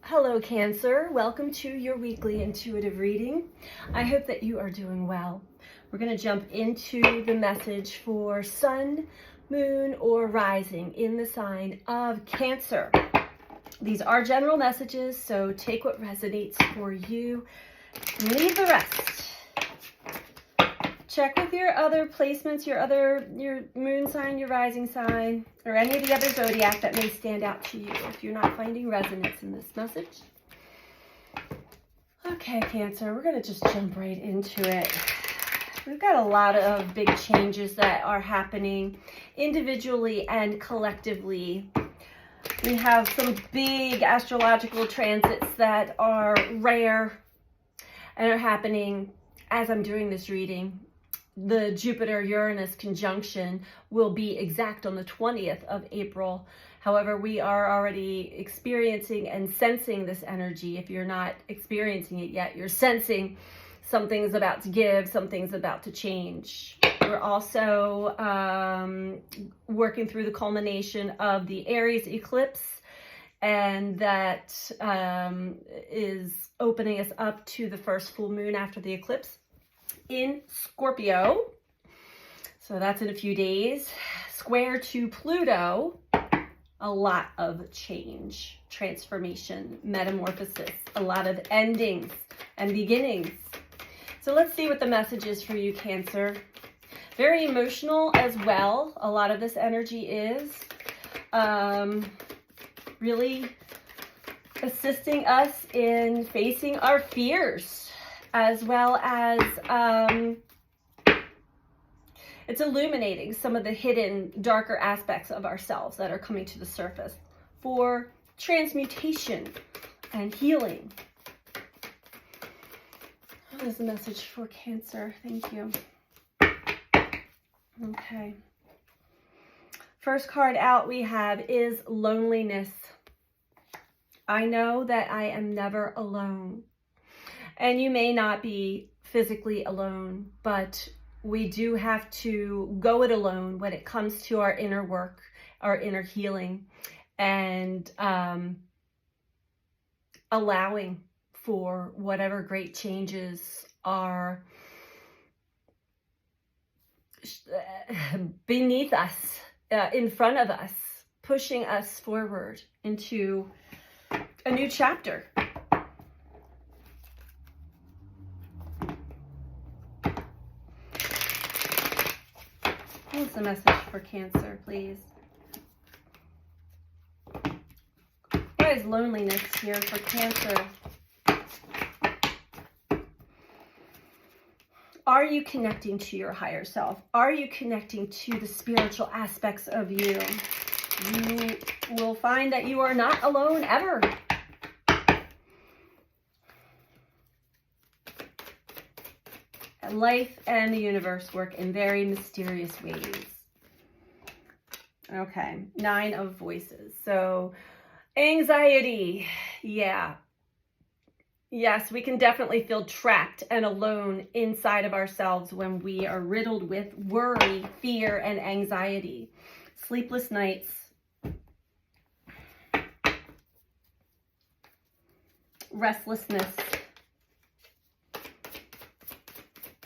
Hello, Cancer. Welcome to your weekly intuitive reading. I hope that you are doing well. We're going to jump into the message for Sun, Moon, or Rising in the sign of Cancer. These are general messages, so take what resonates for you and leave the rest. Check with your other placements, your moon sign, your rising sign, or any of the other zodiac that may stand out to you if you're not finding resonance in this message. Okay, Cancer, we're going to just jump right into it. We've got a lot of big changes that are happening individually and collectively. We have some big astrological transits that are rare and are happening as I'm doing this reading. The Jupiter-Uranus conjunction will be exact on the 20th of April. However, we are already experiencing and sensing this energy. If you're not experiencing it yet, you're sensing something's about to give, something's about to change. We're also working through the culmination of the Aries eclipse, and that is opening us up to the first full moon after the eclipse in Scorpio. So that's in a few days. Square to Pluto, a lot of change, transformation, metamorphosis, a lot of endings and beginnings. So let's see what the message is for you, Cancer. Very emotional as well. A lot of this energy is really assisting us in facing our fears, as well as it's illuminating some of the hidden, darker aspects of ourselves that are coming to the surface for transmutation and healing. What is the message for Cancer? Thank you. Okay. First card out we have is loneliness. I know that I am never alone. And you may not be physically alone, but we do have to go it alone when it comes to our inner work, our inner healing, and allowing for whatever great changes are beneath us, in front of us, pushing us forward into a new chapter. What's the message for Cancer, please? What is loneliness here for Cancer? Are you connecting to your higher self? Are you connecting to the spiritual aspects of you? You will find that you are not alone ever. Life and the universe work in very mysterious ways. Okay, 9 of Voices. So, anxiety. Yeah. Yes, we can definitely feel trapped and alone inside of ourselves when we are riddled with worry, fear, and anxiety. Sleepless nights. Restlessness.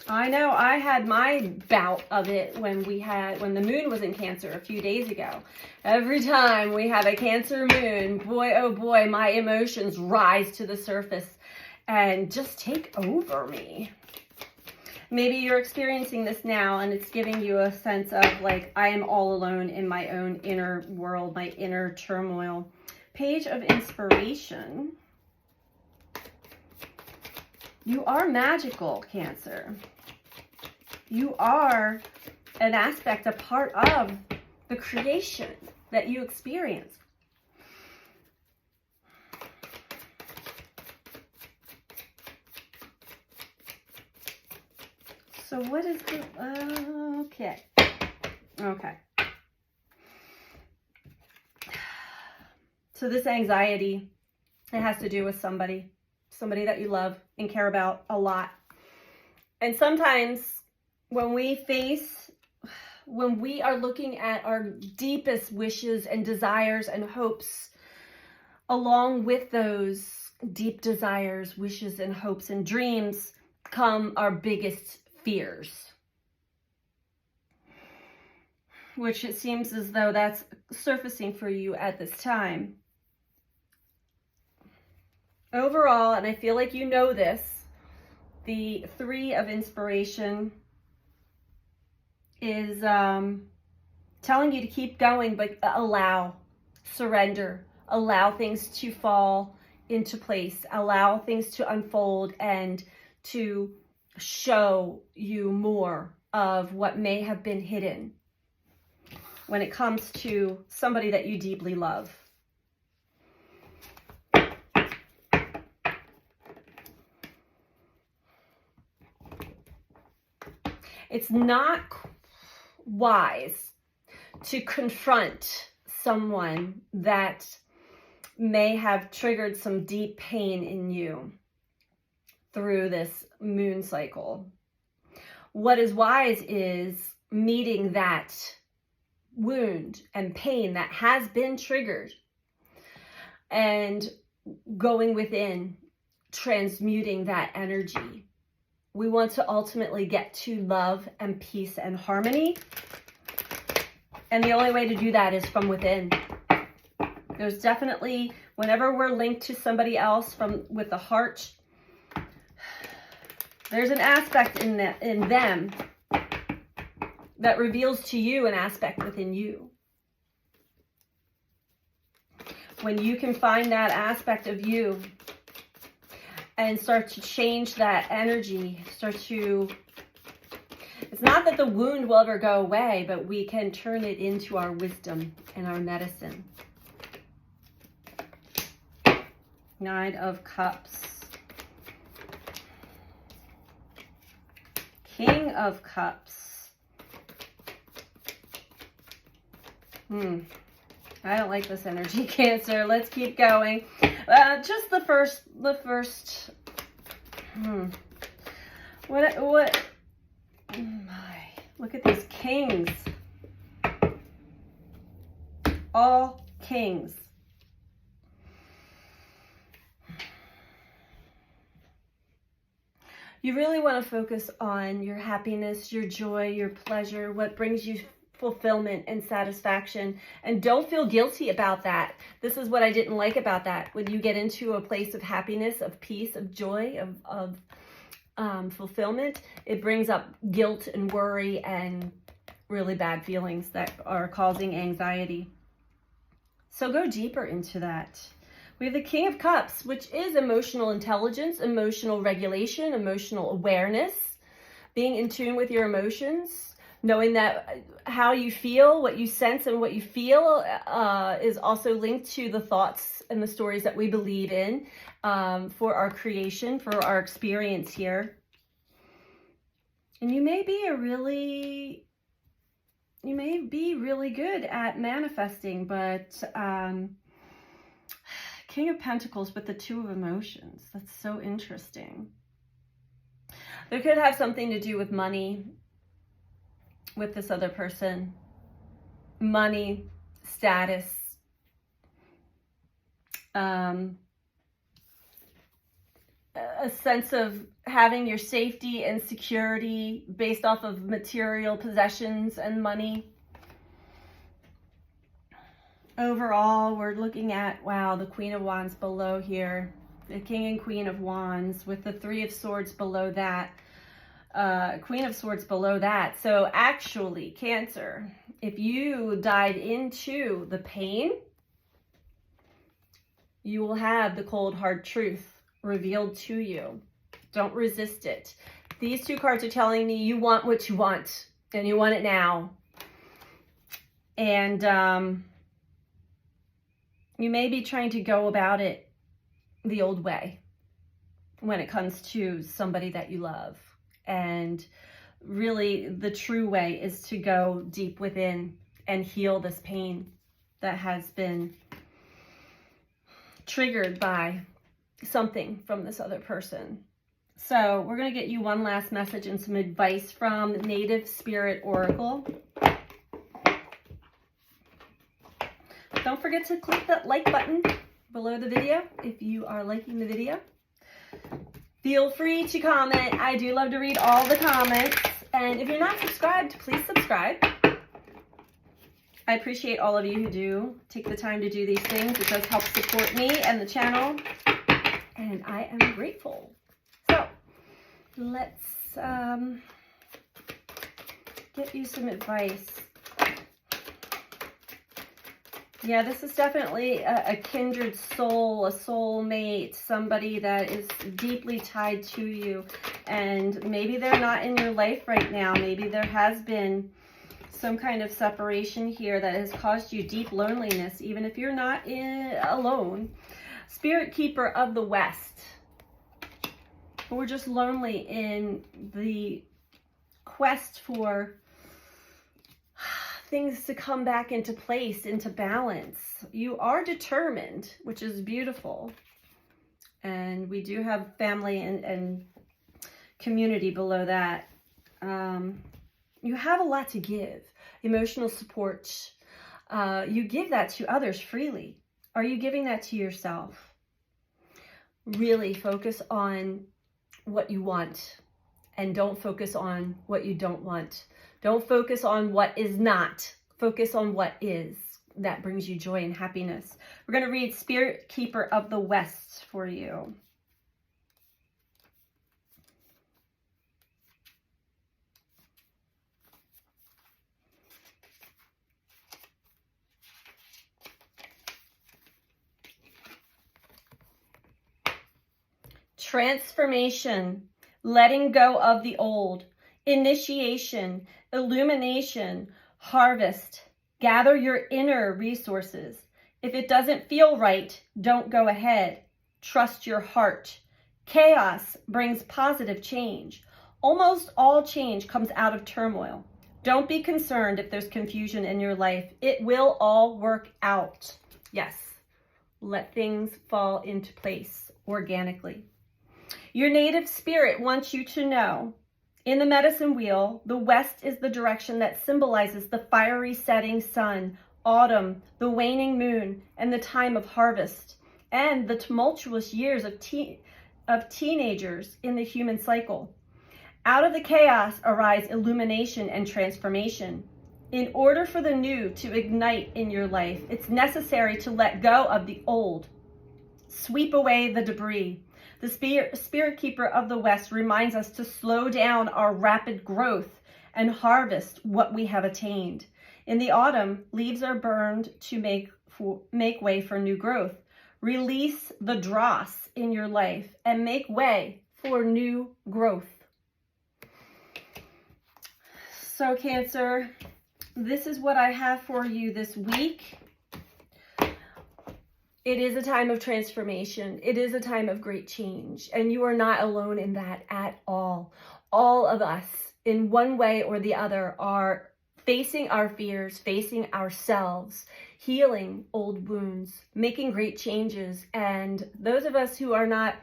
I know I had my bout of it when the moon was in Cancer a few days ago. Every time we have a Cancer moon, boy, oh boy, my emotions rise to the surface and just take over me. Maybe you're experiencing this now and it's giving you a sense of like, I am all alone in my own inner world, my inner turmoil. Page of Inspiration. You are magical, Cancer. You are an aspect, a part of the creation that you experience. So what is the, okay. So this anxiety, it has to do with somebody that you love and care about a lot. And sometimes when we are looking at our deepest wishes and desires and hopes, along with those deep desires, wishes, and hopes and dreams come our biggest fears, which it seems as though that's surfacing for you at this time. Overall, and I feel like you know this, the Three of Inspiration is telling you to keep going, but surrender, allow things to fall into place, allow things to unfold and to show you more of what may have been hidden when it comes to somebody that you deeply love. It's not wise to confront someone that may have triggered some deep pain in you through this moon cycle. What is wise is meeting that wound and pain that has been triggered and going within, transmuting that energy. We want to ultimately get to love and peace and harmony. And the only way to do that is from within. There's definitely, whenever we're linked to somebody else with the heart, there's an aspect in them that reveals to you an aspect within you. When you can find that aspect of you and start to change that energy, it's not that the wound will ever go away, but we can turn it into our wisdom and our medicine. Nine of Cups. King of Cups. I don't like this energy, Cancer. Let's keep going. Just the first. What? My, look at these kings. All kings. You really want to focus on your happiness, your joy, your pleasure, what brings you fulfillment and satisfaction. And don't feel guilty about that. This is what I didn't like about that. When you get into a place of happiness, of peace, of joy, of fulfillment, it brings up guilt and worry and really bad feelings that are causing anxiety. So go deeper into that. We have the King of Cups, which is emotional intelligence, emotional regulation, emotional awareness, being in tune with your emotions, knowing that how you feel, what you sense and what you feel is also linked to the thoughts and the stories that we believe in for our creation, for our experience here. And you may be really good at manifesting, but King of Pentacles with the Two of Emotions. That's so interesting. There could have something to do with money with this other person. Money, status, a sense of having your safety and security based off of material possessions and money. Overall, we're looking at, wow, the Queen of Wands below here, the King and Queen of Wands with the Three of Swords below that, Queen of Swords below that. So actually, Cancer, if you dive into the pain, you will have the cold, hard truth revealed to you. Don't resist it. These two cards are telling me you want what you want, and you want it now. And you may be trying to go about it the old way when it comes to somebody that you love. And really, the true way is to go deep within and heal this pain that has been triggered by something from this other person. So we're going to get you one last message and some advice from Native Spirit Oracle. Don't forget to click that like button. below the video if you are liking the video. Feel free to comment. I do love to read all the comments. And if you're not subscribed, please subscribe. I appreciate all of you who do take the time to do these things. It does help support me and the channel. And I am grateful. So let's get you some advice. Yeah, this is definitely a kindred soul, a soulmate, somebody that is deeply tied to you. And maybe they're not in your life right now. Maybe there has been some kind of separation here that has caused you deep loneliness, even if you're not alone. Spirit Keeper of the West. We're just lonely in the quest for things to come back into place, into balance. You are determined, which is beautiful. And we do have family and community below that. You have a lot to give. Emotional support. You give that to others freely. Are you giving that to yourself? Really focus on what you want and don't focus on what you don't want. Don't focus on what is not. Focus on what is. That brings you joy and happiness. We're going to read Spirit Keeper of the West for you. Transformation, letting go of the old, initiation, illumination, harvest. Gather your inner resources. If it doesn't feel right, don't go ahead. Trust your heart. Chaos brings positive change. Almost all change comes out of turmoil. Don't be concerned if there's confusion in your life. It will all work out. Yes, let things fall into place organically. Your native spirit wants you to know, in the medicine wheel, the west is the direction that symbolizes the fiery setting sun, autumn, the waning moon, and the time of harvest, and the tumultuous years of teenagers in the human cycle. Out of the chaos arise illumination and transformation. In order for the new to ignite in your life, it's necessary to let go of the old. Sweep away the debris. The Spirit Keeper of the West reminds us to slow down our rapid growth and harvest what we have attained. In the autumn, leaves are burned to make way for new growth. Release the dross in your life and make way for new growth. So Cancer, this is what I have for you this week. It is a time of transformation. It is a time of great change. And you are not alone in that at all. All of us, in one way or the other, are facing our fears, facing ourselves, healing old wounds, making great changes. And those of us who are not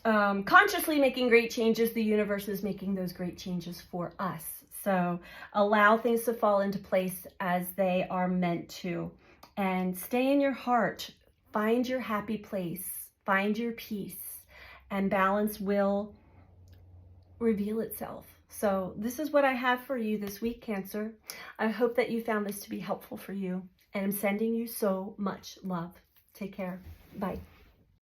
consciously making great changes, the universe is making those great changes for us. So allow things to fall into place as they are meant to. And stay in your heart. Find your happy place, find your peace, and balance will reveal itself. So this is what I have for you this week, Cancer. I hope that you found this to be helpful for you, and I'm sending you so much love. Take care. Bye.